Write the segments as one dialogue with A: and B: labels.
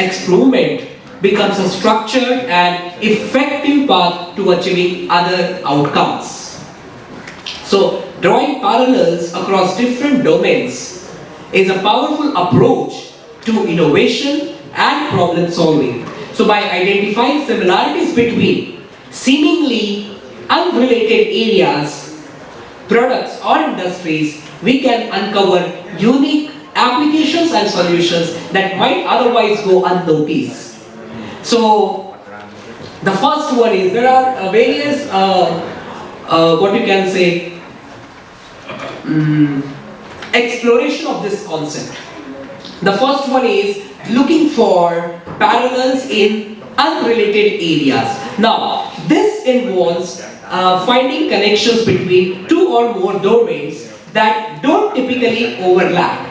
A: improvement becomes a structured and effective path to achieving other outcomes. So, drawing parallels across different domains is a powerful approach to innovation and problem solving. So, by identifying similarities between seemingly unrelated areas, products, or industries, we can uncover unique applications and solutions that might otherwise go unnoticed. So, the first one is there are various, what you can say, exploration of this concept. The first one is looking for parallels in unrelated areas. Now, this involves finding connections between two or more domains that don't typically overlap.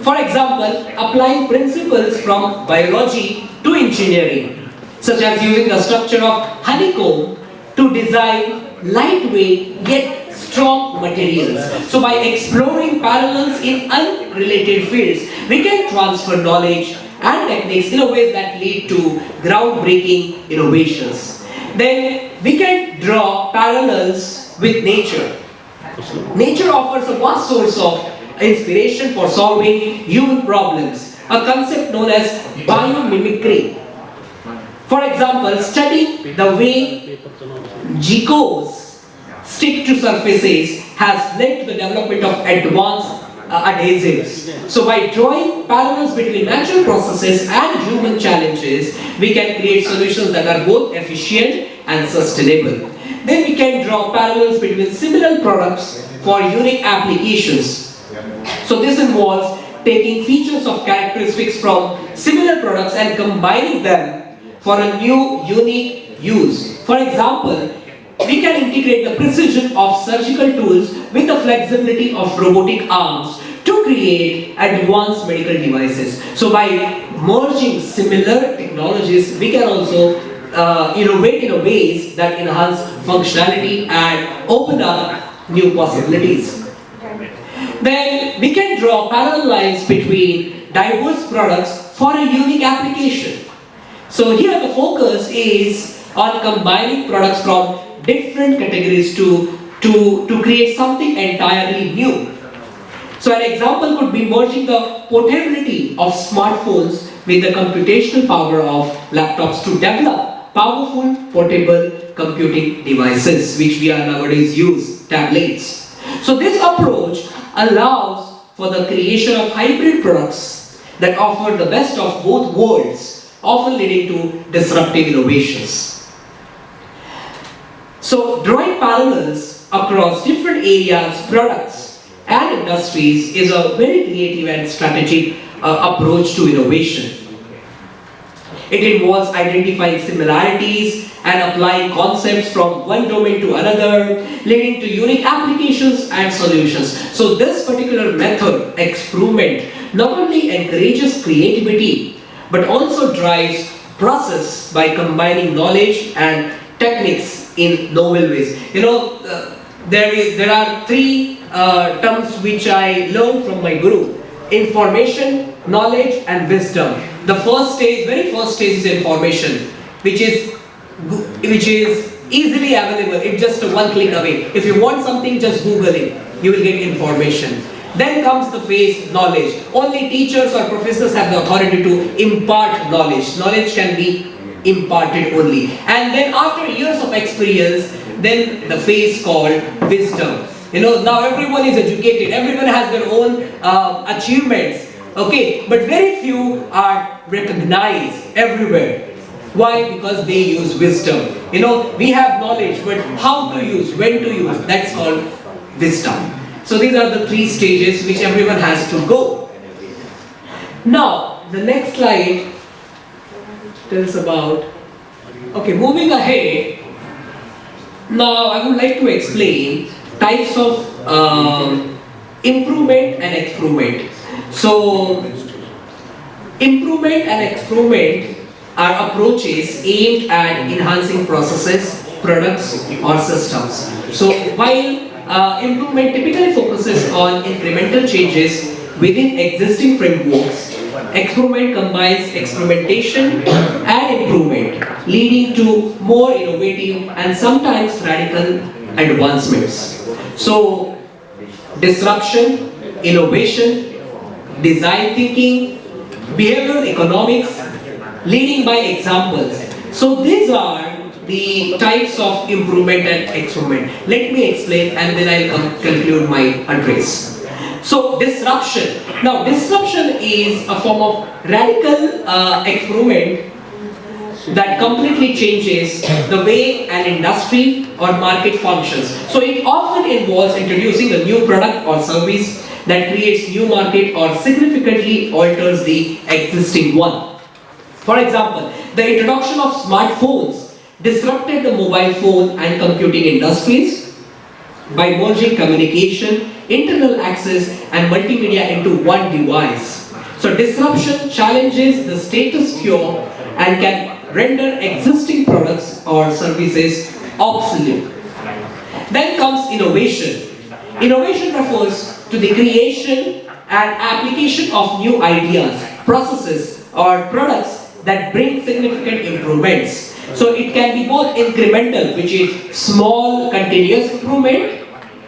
A: For example, applying principles from biology to engineering, such as using the structure of honeycomb to design lightweight yet strong materials. So by exploring parallels in unrelated fields, we can transfer knowledge and techniques in a way that lead to groundbreaking innovations. Then we can draw parallels with nature. Nature offers a vast source of inspiration for solving human problems, a concept known as biomimicry. For example, studying the way geckos stick to surfaces has led to the development of advanced adhesives. So by drawing parallels between natural processes and human challenges, we can create solutions that are both efficient and sustainable. Then we can draw parallels between similar products for unique applications. So this involves taking features of characteristics from similar products and combining them for a new, unique use. For example, we can integrate the precision of surgical tools with the flexibility of robotic arms to create advanced medical devices. So by merging similar technologies, we can also innovate in ways that enhance functionality and open up new possibilities. Then we can draw parallel lines between diverse products for a unique application. So here the focus is on combining products from different categories to create something entirely new. So an example could be merging the portability of smartphones with the computational power of laptops to develop powerful portable computing devices, which we are nowadays use, tablets. So this approach allows for the creation of hybrid products that offer the best of both worlds, often leading to disruptive innovations. So drawing parallels across different areas, products and industries is a very creative and strategic approach to innovation. It involves identifying similarities and applying concepts from one domain to another, leading to unique applications and solutions. So this particular method, experiment, not only encourages creativity, but also drives process by combining knowledge and techniques in novel ways. You know, there are three terms which I learned from my guru: information, knowledge, and wisdom. The very first stage is information, which is easily available. It's just one click away. If you want something, just Google it. You will get information. Then comes the phase knowledge. Only teachers or professors have the authority to impart knowledge. Knowledge can be imparted only. And then after years of experience, then the phase called wisdom. You know, now everyone is educated. Everyone has their own achievements. Okay, but very few are recognized everywhere. Why? Because they use wisdom. You know, we have knowledge, but how to use, when to use, that's called wisdom. So these are the three stages which everyone has to go. Now, the next slide tells about, okay, moving ahead. Now, I would like to explain types of improvement and experiment. So, improvement and experiment are approaches aimed at enhancing processes, products, or systems. So, while improvement typically focuses on incremental changes within existing frameworks, Experiment combines experimentation and improvement, leading to more innovative and sometimes radical advancements. So, disruption, innovation, design thinking, behavioral economics, leading by examples. So these are the types of improvement and experiment. Let me explain and then I'll conclude my address. So disruption. Now disruption is a form of radical experiment that completely changes the way an industry or market functions. So it often involves introducing a new product or service that creates new market or significantly alters the existing one. For example, the introduction of smartphones disrupted the mobile phone and computing industries by merging communication, internal access and multimedia into one device. So disruption challenges the status quo and can render existing products or services obsolete. Then comes innovation. Innovation refers to the creation and application of new ideas, processes or products that bring significant improvements. So it can be both incremental, which is small continuous improvement,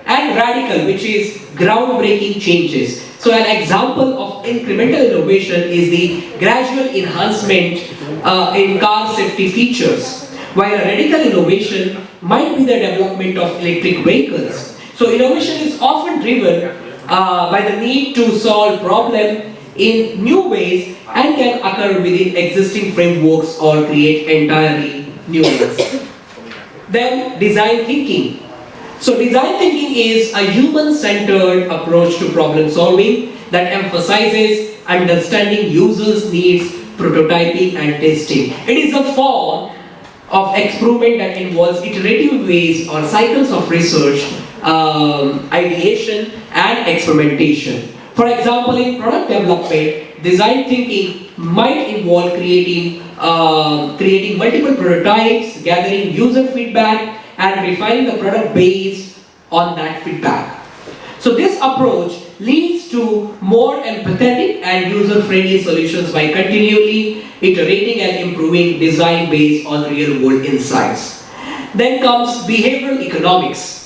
A: and radical, which is groundbreaking changes. So an example of incremental innovation is the gradual enhancement in car safety features, while a radical innovation might be the development of electric vehicles. So innovation is often driven by the need to solve problems in new ways and can occur within existing frameworks or create entirely new ones. Then design thinking. So design thinking is a human-centered approach to problem solving that emphasizes understanding users' needs, prototyping and testing. It is a form of experiment that involves iterative ways or cycles of research, ideation and experimentation. For example, in product development, design thinking might involve creating multiple prototypes, gathering user feedback, and refining the product based on that feedback. So this approach leads to more empathetic and user-friendly solutions by continually iterating and improving design based on real-world insights. Then comes behavioral economics.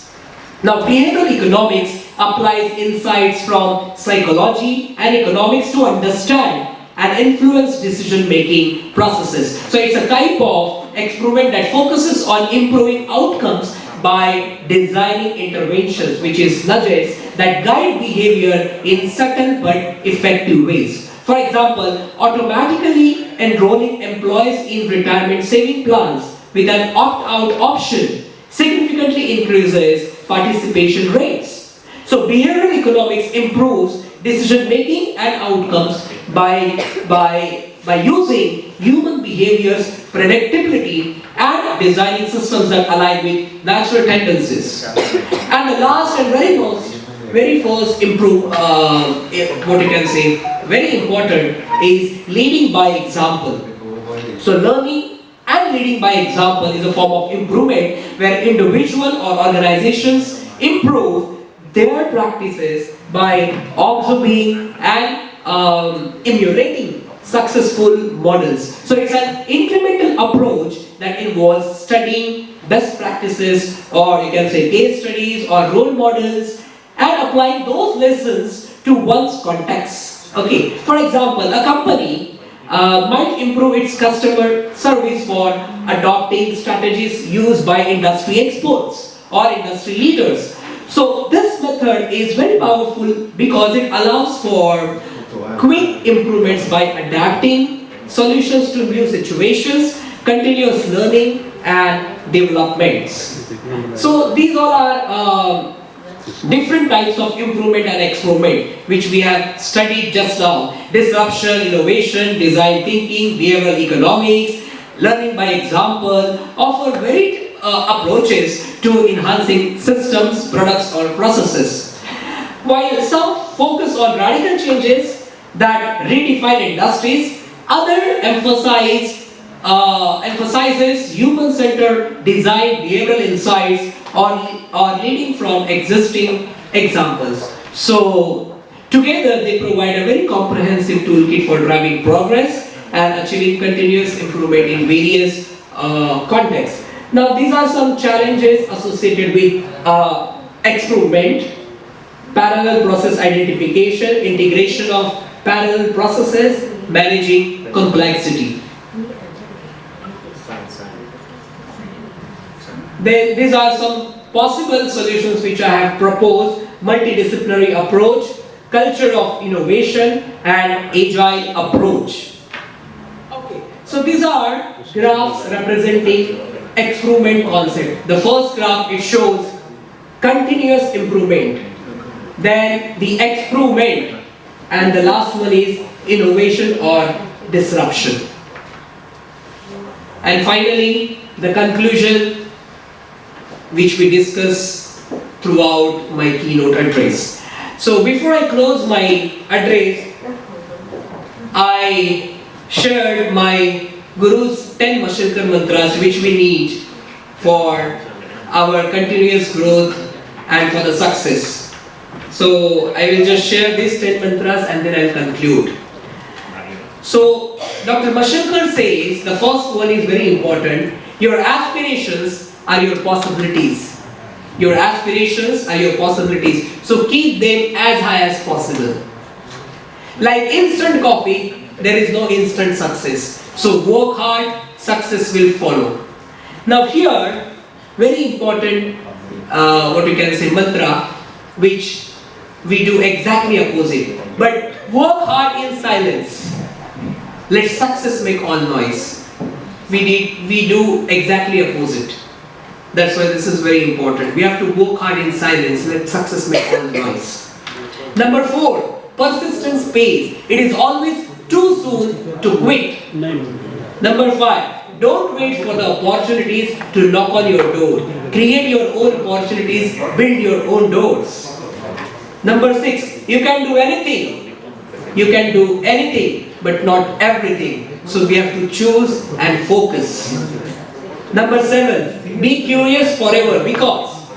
A: Now, behavioral economics applies insights from psychology and economics to understand and influence decision-making processes. So it's a type of experiment that focuses on improving outcomes by designing interventions, which is nudges that guide behavior in subtle but effective ways. For example, automatically enrolling employees in retirement saving plans with an opt-out option significantly increases participation rates. So behavioral economics improves decision-making and outcomes by using human behavior's predictability and designing systems that align with natural tendencies. And the last and very first very important is leading by example. So learning and leading by example is a form of improvement where individual or organizations improve their practices by observing and emulating successful models. So it's an incremental approach that involves studying best practices, or you can say case studies or role models, and applying those lessons to one's context. Okay, for example, a company might improve its customer service for adopting strategies used by industry experts or industry leaders. So this method is very powerful because it allows for quick improvements by adapting solutions to new situations, continuous learning and developments. So these all are different types of improvement and experiment which we have studied just now. Disruption, innovation, design thinking, behavioral economics, learning by example offer varied approaches to enhancing systems, products or processes. While some focus on radical changes that redefine industries, other emphasizes human-centered design, behavioral insights or leading from existing examples. So Together, they provide a very comprehensive toolkit for driving progress and achieving continuous improvement in various contexts. Now, these are some challenges associated with improvement, parallel process identification, integration of parallel processes, managing complexity. These are some possible solutions which I have proposed: multidisciplinary approach, culture of innovation, and agile approach. Okay, so these are graphs representing improvement concept. The first graph, it shows continuous improvement, then the improvement, and the last one is innovation or disruption. And finally, the conclusion which we discuss throughout my keynote address. So before I close my address, I shared my Guru's 10 Mashilkar mantras which we need for our continuous growth and for the success. So I will just share these 10 mantras and then I'll conclude. So Dr. Mashilkar says the first one is very important. Your aspirations are your possibilities. Your aspirations are your possibilities. So keep them as high as possible. Like instant coffee, there is no instant success. So work hard, success will follow. Now here, very important, what we can say, mantra, which we do exactly opposite. But work hard in silence. Let success make all noise. We do exactly opposite. That's why this is very important. We have to work hard in silence. Let success make all noise. Number 4, persistence pays. It is always too soon to quit. Number 5, don't wait for the opportunities to knock on your door. Create your own opportunities. Build your own doors. Number 6, you can do anything. You can do anything, but not everything. So we have to choose and focus. Number 7, be curious forever, because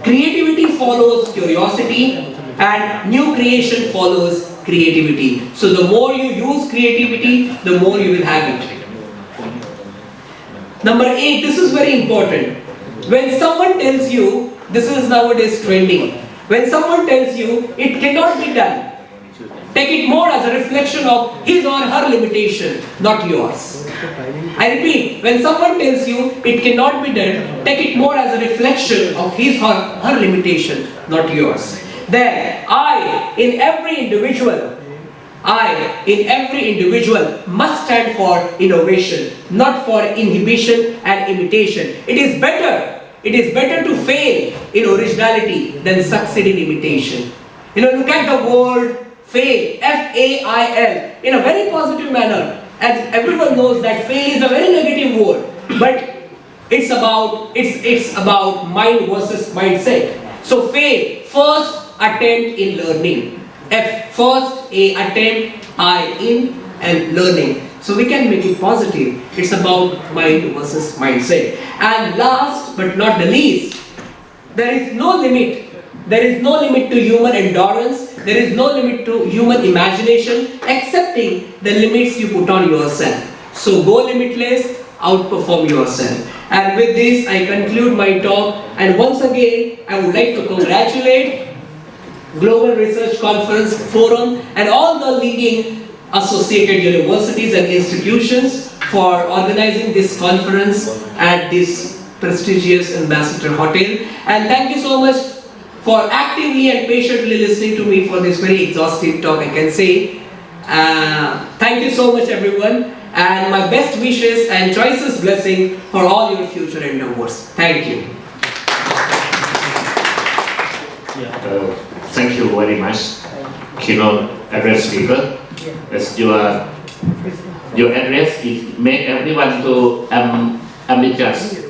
A: creativity follows curiosity and new creation follows creativity. So the more you use creativity, the more you will have it. Number 8, this is very important. When someone tells you, this is nowadays trending, when someone tells you it cannot be done, take it more as a reflection of his or her limitation, not yours. I repeat, when someone tells you it cannot be done, take it more as a reflection of his or her limitation, not yours. Then, I in every individual must stand for innovation, not for inhibition and imitation. It is better to fail in originality than succeed in imitation. Look at the word fail, F-A-I-L, in a very positive manner. As everyone knows that fail is a very negative word, but it's about mind versus mindset. So fail, first attempt in learning. F, first A, attempt, I, in, and learning. So we can make it positive. It's about mind versus mindset. And last but not the least, there is no limit. There is no limit to human endurance. There is no limit to human imagination, accepting the limits you put on yourself. So go limitless, outperform yourself. And with this, I conclude my talk. And once again, I would like to congratulate Global Research Conference Forum and all the leading associated universities and institutions for organizing this conference at this prestigious Ambassador Hotel. And thank you so much for actively and patiently listening to me for this very exhaustive talk, I can say. Thank you so much, everyone, and my best wishes and choicest blessing for all your future endeavors. Thank you.
B: Thank you very much, keynote address speaker. As your address is make everyone to ambitious